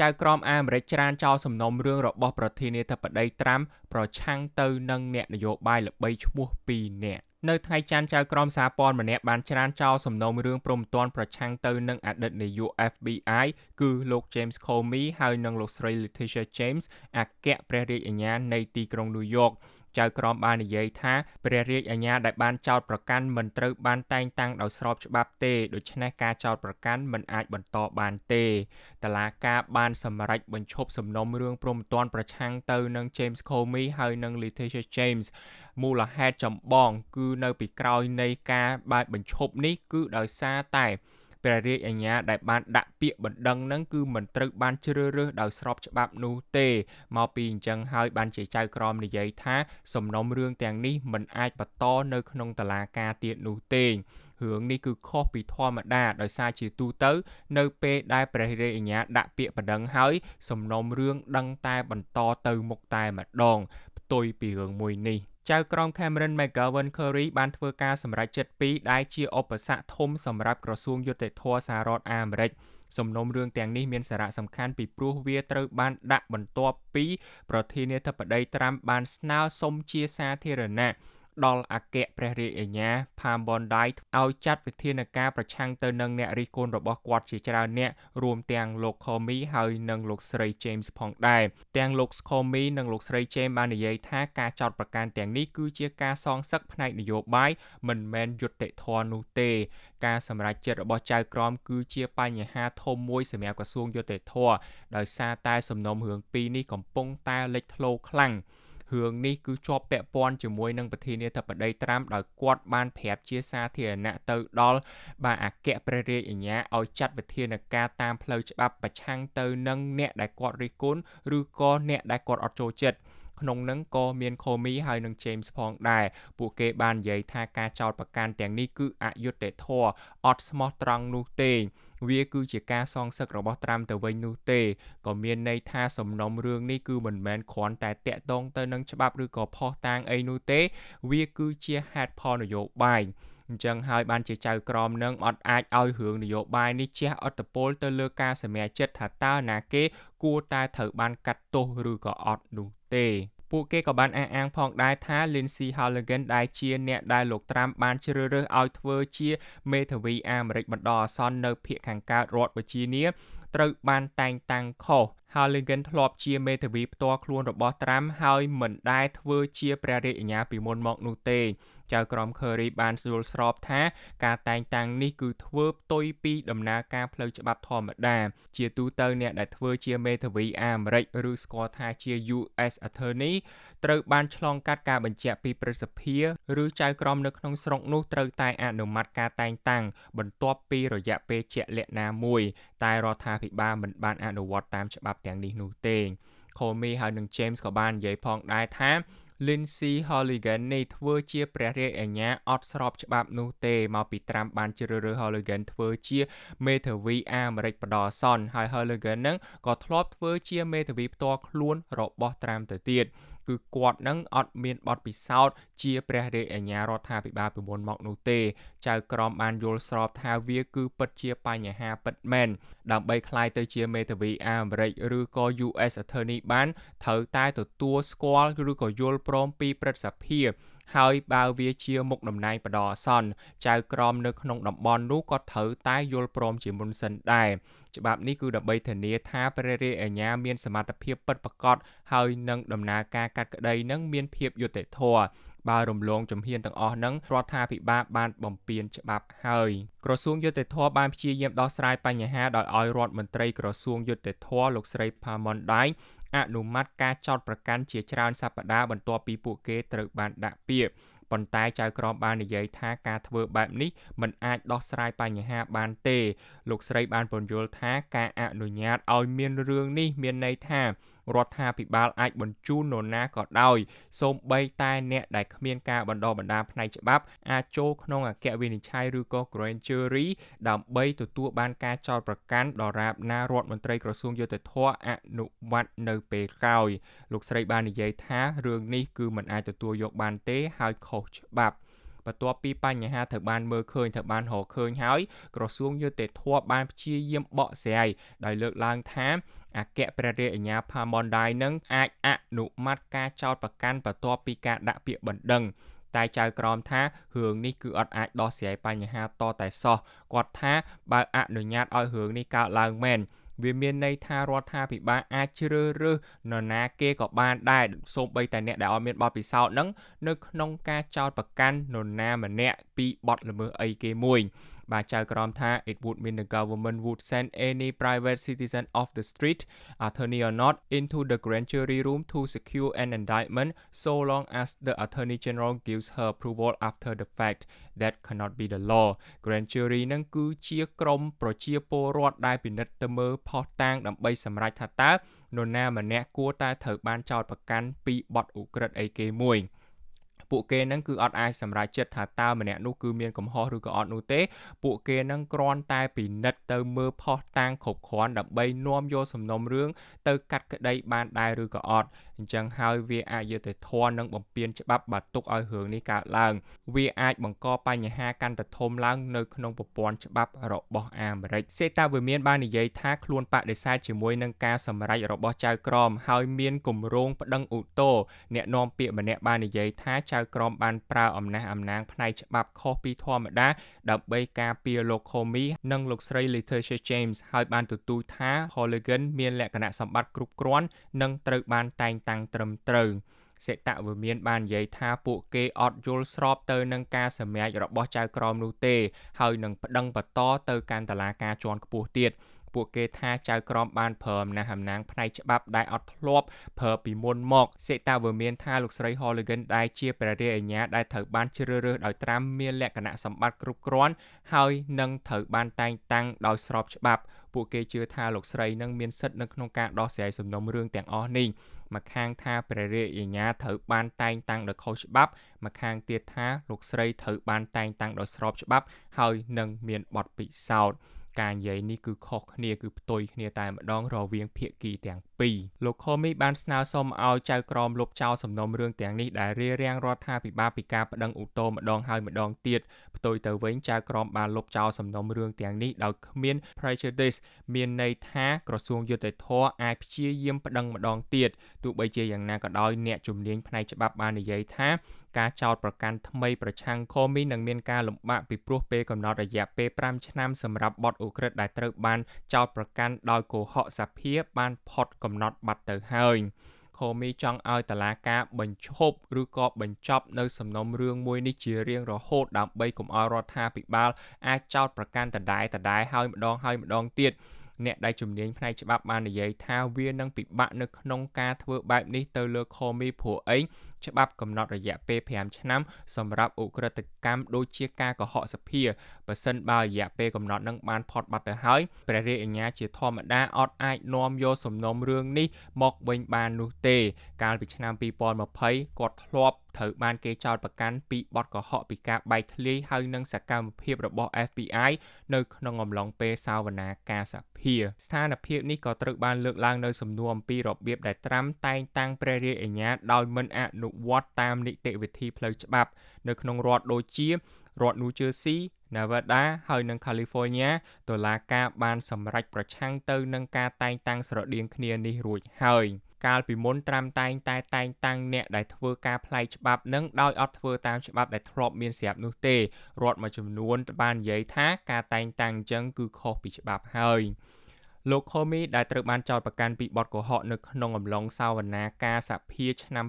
ចៅក្រមអាមេរិកច្រានចោលសំណុំរឿងរបស់ប្រធានាធិបតីត្រាំប្រឆាំងទៅនឹងអ្នកនយោបាយល្បីឈ្មោះ2នាក់នៅថ្ងៃច័ន្ទចៅក្រមសហព័ន្ធម្នាក់បានច្រានចោលសំណុំរឿងព្រំប្រទានប្រឆាំងទៅនឹងអតីតនាយក FBI គឺលោក James Comey ហើយនិងលោកស្រី Letitia James អគ្គព្រះរាជអាជ្ញានៃទីក្រុងញូវយ៉កចៅក្រមបាននិយាយថាព្រះរាជអាជ្ញាដែលបានចោទប្រកាន់មិនត្រូវបានតែងតាំងដោយស្របច្បាប់ទេដូច្នេះការចោទប្រកាន់មិនអាចបន្តបានទេតុលាការបានសម្រេចបញ្ឈប់សំណុំរឿងព្រំប្រទានប្រឆាំងទៅនឹង James Comey ហើយនិង Letitia James មូលហេតុចម្បងគឺនៅពីក្រោយនៃការបានបញ្ឈប់នេះគឺដោយសារតែព្រះរាជអាជ្ញាដែលបានដាក់ពាក្យបណ្ដឹងនឹងគឺមិនត្រូវបានជ្រើសរើសដោយស្របច្បាប់នោះទេមកពីអញ្ចឹងហើយបានជាចៅក្រមនិយាយថាសំណុំរឿងទាំងនេះមិនអាចបន្តនៅក្នុងតុលាការទៀតនោះទេរឿងនេះគឺខុសពីធម្មតាដោយសារជាទូទៅនៅពេលដែលព្រះរាជអាជ្ញាដាក់ពាក្យបណ្ដឹងហើយសំណុំរឿងដឹងតែបន្តទៅមុខតែម្ដងផ្ទុយពីរឿងមួយនេះចៅក្រម Cameron McGovern Curry បានធ្វើការសម្រេចចិត្តពីរដែលជាឧបសគ្គធំសម្រាប់ក្រសួងយុតិធធម៌សហរដ្ឋអាមេរិកសំណុំរឿងទាំងនេះមានសារៈសំខាន់ពីព្រោះវាត្រូវបានដាក់បន្ទាប់ពីប្រធានាធិបតីត្រាំបានស្នើសុំជាសាធារណៈដល់អគ្គព្រះរាជអាជ្ញា Pam Bondi ឲ្យចាត់វិធានការប្រឆាំងទៅនឹងអ្នករិះគន់របស់គាត់ជាច្រើនអ្នករួមទាំងលោក Comey ហើយនិងលោកស្រី James ផងដែរទាំងលោក Comey និងលោកស្រី James បាននិយាយថាការចោទប្រកាន់ទាំងនេះគឺជាការសងសឹកផ្នែកនយោបាយមិនមែនយុត្តិធម៌នោះទេការសម្រេចចិត្តរបស់ចៅក្រមគឺជាបញ្ហាធំមួយសម្រាប់ក្រសួងយុត្តិធម៌ដោយសារតែសំណុំរឿងពីរនេះកំពុងតែលេចធ្លោខ្លាំងរឿងនេះគឺជាប់ពាក់ព័ន្ធជាមួយនឹងប្រធានាធិបតីត្រាំដោយគាត់បានប្រាប់ជាសាធារណៈទៅដល់អគ្គព្រះរាជអាជ្ញាឲ្យចាត់វិធានការតាមផ្លូវច្បាប់ប្រឆាំងទៅនឹងអ្នកដែលគាត់រិះគន់ឬក៏អ្នកដែលគាត់អត់ចូលចិត្តក្នុងនឹងក៏មាន Comey ហើយនិង James ផងដែរពួកគេបាននិយាយថាការចោទប្រកាន់ទាំងនេះគឺអយុត្តិធម៌អត់ស្មោះត្រង់នោះទេវាគឺជាការសងសឹករបស់ត្រាំទៅវិញនោះទេក៏មានន័យថាសំណុំរឿងនេះគឺមិនមែនគ្រាន់តែតាក់ទងទៅនឹងច្បាប់ឬក៏ផុសតាងអីនោះទេវាគឺជាហេតុផលនយោបាយអញ្ចឹងហើយបានជាចៅក្រមនឹងអត់អាចឲ្យរឿងនយោបាយនេះជះឥទ្ធិពលទៅលើការសម្រេចចិត្តថាតើណាគេគួរតែត្រូវបានកាត់ទោសឬក៏អត់នោះទេពួកគេក៏បានអះអាងផងដែរថា Lindsey Houlagan ដែលជាអ្នកដែលលោកត្រាំបានជ្រើសរើសឲ្យធ្វើជាមេធាវីអាមេរិកបណ្ដោះអាសន្ននៅភាគខាងកើតរដ្ឋ Virginia ត្រូវបានតែងតាំងខុស Houlagan ធ្លាប់ជាមេធាវីផ្ទាល់ខ្លួនរបស់ត្រាំហើយមិនដែលធ្វើជាព្រះរាជអាជ្ញាពីមុនមកនោះទេចៅក្រម Curry បានយល់ស្របថាការតែងតាំងនេះគឺធ្វើផ្ទុយពីដំណើរការផ្លូវច្បាប់ធម្មតាជាទូទៅអ្នកដែលធ្វើជាមេធាវីអាមេរិកឬស្គាល់ថាជា US Attorney ត្រូវបានឆ្លងកាត់ការបញ្ជាក់ពីព្រឹទ្ធសភាឬចៅក្រមនៅក្នុងស្រុកនោះត្រូវតែអនុម័តការតែងតាំងបន្ទាប់ពីរយៈពេលជាក់លាក់ណាមួយតែរដ្ឋាភិបាលមិនបានអនុវត្តតាមច្បាប់ទាំងនេះនោះទេ Comey ហើយនិង James ក៏បាននិយាយផងដែរថាLindsey Houlagan នេះធ្វើជាព្រះរាជអាជ្ញាអត់ស្របច្បាប់នោះទេមកពីត្រាំបានជ្រើសរើស Houlagan ធ្វើជាមេធាវីអាមេរិកបណ្ដោះអាសន្នហើយ Houlagan នឹងក៏ធ្លាប់ធ្វើជាមេធាវីផ្ទាល់ខ្លួនរបស់ត្រាំទៅទៀតគឺគាត់នឹងអត់មានបទពិសោធន៍ជាព្រះរាជអាជ្ញារដ្ឋាភិបាលពីមុនមកនោះទេចៅក្រមបានយល់ស្របថាវាគឺពិតជាបញ្ហាពិតមែនដើម្បីក្លាយទៅជាមេធាវីអាមេរិកឬក៏ US Attorney បានត្រូវតែទទួលស្គាល់ឬក៏យល់ព្រមពីព្រឹទ្ធសភាហើយបើវាជាមុខតំណែងបណ្ដោះអាសន្នចៅក្រមនៅក្នុងតំបន់នោះក៏ត្រូវតែយល់ព្រមជាមុនសិនដែរច្បាប់នេះគឺដើម្បីធានាថាព្រះរាជអាជ្ញាមានសមត្ថភាពពិតប្រាកដហើយនឹងដំណើរការកាត់ក្តីនឹងមានភាពយុត្តិធម៌បើរំលងជំហានទាំងអស់នឹងរដ្ឋាភិបាលបានបំពានច្បាប់ហើយក្រសួងយុត្តិធម៌បានព្យាយាមដោះស្រាយបញ្ហាដោយឲ្យរដ្ឋមន្ត្រីក្រសួងយុត្តិធម៌លោកស្រី Pam Bondi អនុម័តការចោទប្រកាន់ជាច្រើនសប្តាហ៍បន្ទាប់ពីពួកគេត្រូវបានដាក់ពាក្យប៉ុន្តែចៅក្រមបាននិយាយថាការធ្វើបែបនេះមិនអាចដោះស្រាយបញ្ហាបានទេលោកស្រីបានពន្យល់ថាការអនុញ្ញាតឲ្យមានរឿងនេះមានន័យថារដ្ឋាភិបាលអាចបញ្ជូននរណាក៏ដោយសូម្បីតែអ្នកដែលគ្មានការបណ្ដុះបណ្ដាលផ្នែកច្បាប់អាចចូលក្នុងអគ្គវិនិច្ឆ័យឬក៏ Grand Jury ដើម្បីទទួលបានការចោទប្រកាន់ដរាបណារដ្ឋមន្ត្រីក្រសួងយុត្តិធម៌អនុវត្តនៅពេលក្រោយលោកស្រីបាននិយាយថារឿងនេះគឺមិនអាចទទួលយកបានទេហើយខុសច្បាប់ បន្ទាប់ពីបញ្ហាត្រូវបានមើលឃើញត្រូវបានរកឃើញហើយក្រសួងយុតិធម៌បានព្យាយាមបកស្រាយដោយលើកឡើងថាអគ្គព្រះរាជអាជ្ញា Phamondai នឹងអាចអនុម័តការចោទប្រកាន់បន្ទាប់ពីការដាក់ពាក្យបណ្ដឹងតែចៅក្រមថារឿងនេះគឺអត់អាចដោះស្រាយបញ្ហាតតែសោះគាត់ថាបើអនុញ្ញាតឲ្យរឿងនេះកើតឡើងមែនវាមានន័យថារដ្ឋាភិបាលអាចជ្រើសរើសនរណាគេក៏បានដែរសូម្បីតែអ្នកដែលអត់មានបទពិសោធន៍នឹងនៅក្នុងការចោទប្រកាន់នរណាម្នាក់ពីបទល្មើសអីគេមួយបាទចៅក្រមថា it would mean the government would send any private citizen off the street attorney or not into the grand jury room to secure an indictment so long as the attorney general gives her approval after the fact that cannot be the law grand jury នឹងគឺជាក្រុមប្រជាពលរដ្ឋដែលពិនិត្យទៅមើលភស្តុតាងដើម្បីសម្រេចថាតើនរណាម្នាក់គួរតែត្រូវបានចោទប្រកាន់ពីបទឧក្រិដ្ឋអីគេមួយពួកគេនឹងគឺអត់អាចសម្រេចចិត្តថាតើម្នាក់នោះគឺមានកំហុសឬក៏អត់នោះទេពួកគេនឹងគ្រាន់តែពិនិត្យទៅមើលភស្តុតាងគ្រប់គ្រាន់ដើម្បីនាំយកសំណុំរឿងទៅកាត់ក្តីបានដែរឬក៏អត់អញ្ចឹងហើយវាអយុត្តិធម៌និងបំពានច្បាប់បាត់ទុកឲ្យរឿងនេះកើតឡើងវាអាចបង្កបញ្ហាកាន់តែធំឡើងនៅក្នុងប្រព័ន្ធច្បាប់របស់អាមេរិកសេតាវិមានបាននិយាយថាខ្លួនបដិសេធជាមួយនឹងការសម្រេចរបស់ចៅក្រមហើយមានគម្រោងប្តឹងឧទ្ធរណ៍អ្នកនាំពាក្យម្នាក់បាននិយាយថាចៅក្រមបានប្រើអំណះអំណាងផ្នែកច្បាប់ខុសពីធម្មតាដើម្បីការពារលោក Comey និងលោកស្រី Letitia James ហើយបានទទូចថា Hooligan មានលក្ខណៈសម្បត្តិគ្រប់គ្រាន់និងត្រូវបានតែងតាំងត្រឹមត្រូវសេតវិមានបាននិយាយថាពួកគេអត់យល់ស្របទៅនឹងការសម្រេចរបស់ចៅក្រមនោះទេហើយនឹងប្តឹងបន្តទៅកាន់តុលាការជាន់ខ្ពស់ទៀតពួកគេថាចៅក្រមបានប្រើអំណះអំណាងផ្នែកច្បាប់ដែលអត់ធ្លាប់ប្រើពីមុនមកសេតាវិមានថាលោកស្រី Hooligan ដែលជាព្រះរាជអាជ្ញាដែលត្រូវបានជ្រើសរើសដោយត្រាំមានលក្ខណៈសម្បត្តិគ្រប់គ្រាន់ហើយនឹងត្រូវបានតែងតាំងដោយស្របច្បាប់ពួកគេជឿថាលោកស្រីនឹងមានសិទ្ធិនៅក្នុងការដោះស្រាយសំណុំរឿងទាំងអស់នេះម្ខាងថាព្រះរាជអាជ្ញាត្រូវបានតែងតាំងដោយខុសច្បាប់ម្ខាងទៀតថាលោកស្រីត្រូវបានតែងតាំងដោយស្របច្បាប់ហើយនឹងមានបទពិសោធន៍ការនិយាយនេះគឺខុសគ្នាគឺផ្ទុយគ្នាតែម្ដងរវាងភាគីទាំងពីរលោក Comey បានស្នើសុំឲ្យចៅក្រមលុបចោលសំណុំរឿងទាំងនេះដែលរារាំងរដ្ឋាភិបាលពីការប្តឹងឧទ្ធរណ៍ម្ដងហើយម្ដងទៀតផ្ទុយទៅវិញចៅក្រមបានលុបចោលសំណុំរឿងទាំងនេះដោយគ្មាន prejudice មានន័យថាក្រសួងយុតិធម៌អាចព្យាយាមប្តឹងម្ដងទៀតទោះបីជាយ៉ាងណាក៏ដោយអ្នកជំនាញផ្នែកច្បាប់បាននិយាយថាការចោទប្រកាន់ថ្មីប្រឆាំង Comey នឹងមានការលំបាកពីព្រោះពេលកំណត់រយៈពេល5ឆ្នាំសម្រាប់បទឧក្រិដ្ឋដែលត្រូវបានចោទប្រកាន់ដោយកុហកសភាបានផុតកំណត់បាត់ទៅហើយ Comey ចង់ឲ្យតុលាការបញ្ឈប់ឬក៏បញ្ចប់នៅសំណុំរឿងមួយនេះជារៀងរហូតដើម្បីកុំឲ្យរដ្ឋាភិបាលអាចចោទប្រកាន់ដដែលហើយម្ដងទៀតអ្នកដែលជំនាញផ្នែកច្បាប់បាននិយាយថាវានឹងពិបាកនៅក្នុងការធ្វើបែបនេះទៅលើ Comey ព្រោះអីច្បាប់កំណត់រយៈពេល5ឆ្នាំសម្រាប់ឧក្រិដ្ឋកម្មដូចជាការកុហកសភាបើសិនបើរយៈពេលកំណត់នឹងបានផុតបាត់ទៅហើយព្រះរាជអាជ្ញាជាធម្មតាអត់អាចនាំយកសំណុំរឿងនេះមកវិញបាននោះទេកាលពីឆ្នាំ2020គាត់ធ្លាប់ត្រូវបានគេចោទប្រកាន់ពីបទកុហកពីការបែកធ្លាយហើយនិងសកម្មភាពរបស់ FBI នៅក្នុងអំឡុងពេលសវនាការសភាស្ថានភាពនេះក៏ត្រូវបានលើកឡើងនៅសំណួរអំពីរបៀបដែលត្រាំតែងតាំងព្រះរាជអាជ្ញាដោយមិនអនុវត្តតាមនីតិវិធីផ្លូវច្បាប់នៅក្នុងរដ្ឋដូចជារដ្ឋ New Jersey, Nevada ហើយនិង California តុលាការបានសម្រេចប្រឆាំងទៅនឹងការតែងតាំងស្រដៀងគ្នានេះរួចហើយកាលពីមុនត្រាំតែងតាំងអ្នកដែលធ្វើការផ្លៃច្បាប់នឹងដោយអត់ធ្វើតាមច្បាប់ដែលធ្លាប់មានស្រាប់នោះទេរដ្ឋមួយចំនួនបាននិយាយថាការតែងតាំងអញ្ចឹងគឺខុសពីច្បាប់ហើយលោក Comey ដែលត្រូវបានចោទប្រកាន់ពីបទកុហកនៅក្នុងអំឡុងសវនាការសភាឆ្នាំ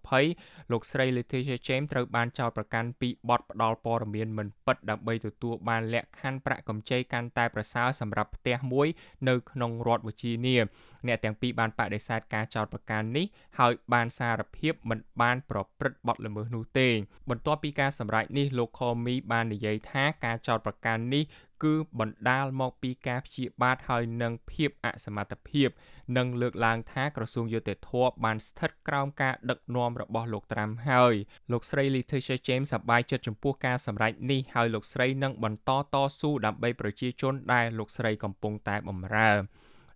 2020លោកស្រី Letitia James ត្រូវបានចោទប្រកាន់ពីបទផ្ដាល់ព័ត៌មានមិនពិតដើម្បីទទួលបានលក្ខខណ្ឌប្រាក់កម្ចីកាន់តែប្រសើរសម្រាប់ផ្ទះមួយនៅក្នុងរដ្ឋ Virginia អ្នកទាំងពីរបានបដិសេធការចោទប្រកាន់នេះហើយបានសារភាពមិនបានប្រព្រឹត្តបទល្មើសនោះទេបន្ទាប់ពីការសម្រេចនេះលោក Comey បាននិយាយថាការចោទប្រកាន់នេះគឺបណ្ដាលមកពីការព្យាបាទហើយនិងភាពអសមត្ថភាពនិងលើកឡើងថាក្រសួងយុតិធម៌បានស្ថិតក្រោមការដឹកនាំរបស់លោកត្រាំហើយលោកស្រី Letitia James សប្បាយចិត្តចំពោះការសម្រេចនេះហើយលោកស្រីនឹងបន្តតស៊ូដើម្បីប្រជាជនដែលលោកស្រីកំពុងតែបម្រើ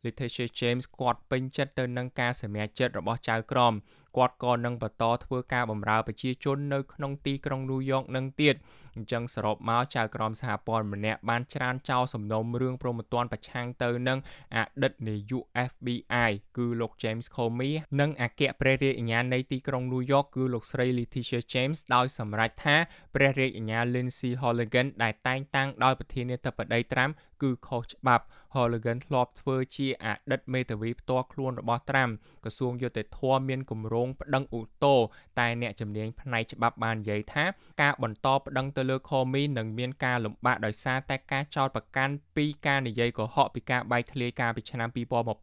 Letitia James គាត់ពេញចិត្តទៅនឹងការសម្រេចចិត្តរបស់ចៅក្រម គាត់ក៏នឹងបន្តធ្វើការបម្រើប្រជាជននៅក្នុងទីក្រុងញូវយ៉កនឹងទៀតអញ្ចឹងសរុបមកចៅក្រមសហព័ន្ធម្នាក់បានច្រានចោលសំណុំរឿងព្រហ្មទណ្ឌប្រឆាំងទៅនឹងអតីតនាយក FBI គឺលោក James Comey និងអគ្គព្រះរាជអាជ្ញានៃទីក្រុងញូវយ៉កគឺលោកស្រី Letitia James ដោយសម្រេចថាព្រះរាជអាជ្ញា Lindsay Hourigan ដែលតែងតាំងដោយប្រធានាធិបតីត្រាំគឺខុសច្បាប់ Hourigan ធ្លាប់ធ្វើជាអតីតមេធាវីផ្ទាល់ខ្លួនរបស់ត្រាំក្រសួងយុតិធធម៌មានគម្រោងប្តឹងឧទ្ធរណ៍តែអ្នកជំនាញផ្នែកច្បាប់បាននិយាយថាការបន្តប្តឹងទៅលើ Comey នឹងមានការលំបាកដោយសារតែការចោទប្រកាន់ពីការនិយាយកុហកពីការបែកធ្លាយកាលពីឆ្នាំ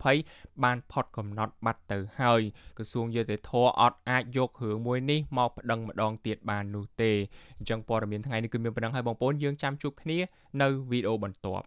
2020បានផុតកំណត់បាត់ទៅហើយក្រសួងយុតិធធម៌អត់អាចយករឿងមួយនេះមកប្តឹងម្ដងទៀតបាននោះទេអញ្ចឹងព័ត៌មានថ្ងៃនេះគឺមានប៉ុណ្ណឹងហើយបងប្អូនយើងចាំជួបគ្នានៅវីដេអូបន្ទាប់